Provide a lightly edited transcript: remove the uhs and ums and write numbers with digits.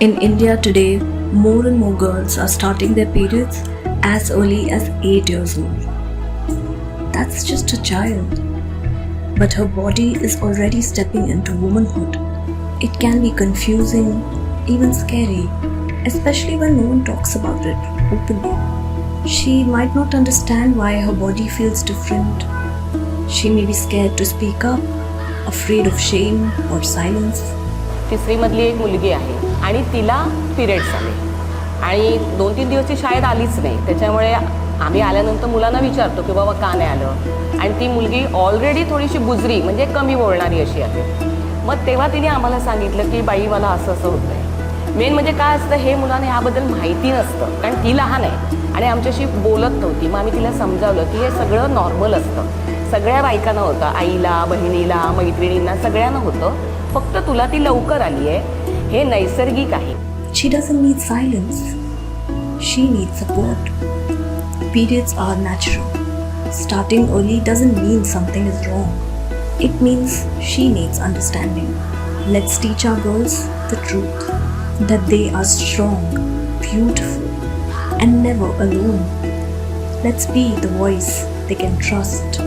In India today, more and more girls are starting their periods as early as 8 years old. That's just a child. But her body is already stepping into womanhood. It can be confusing, even scary, especially when no one talks about it openly. She might not understand why her body feels different. She may be scared to speak up, afraid of shame or silence. तिसरीमधली एक मुलगी आहे आणि तिला periods आले आणि 2-3 दिवस ती शाळेत आलीच नाही. त्याच्यामुळे आम्ही आल्यानंतर मुलांना विचारतो की बाबा का नाही आलं, आणि ती मुलगी ऑलरेडी थोडीशी बुजरी म्हणजे कमी बोलणारी अशी आहे. मग तेव्हा तिने आम्हाला सांगितलं की बाई मला असं असं होतं आहे. मेन म्हणजे काय असतं हे मुलांना ह्याबद्दल माहिती नसतं, कारण ती लहान आहे आणि आमच्याशी बोलत नव्हती. मग आम्ही तिला समजावलं की हे सगळं नॉर्मल असतं, सगळ्या बायकांना होतं, आईला, बहिणीला, मैत्रिणींना सगळ्यांना होतं. फक्त तुला ती लवकर आली आहे, हे नैसर्गिक आहे. She doesn't need silence. She needs support. Periods are natural. Starting early doesn't mean something is wrong. It means she needs understanding. Let's teach our girls the truth, that they are strong, beautiful, and never alone. Let's be the voice they can trust.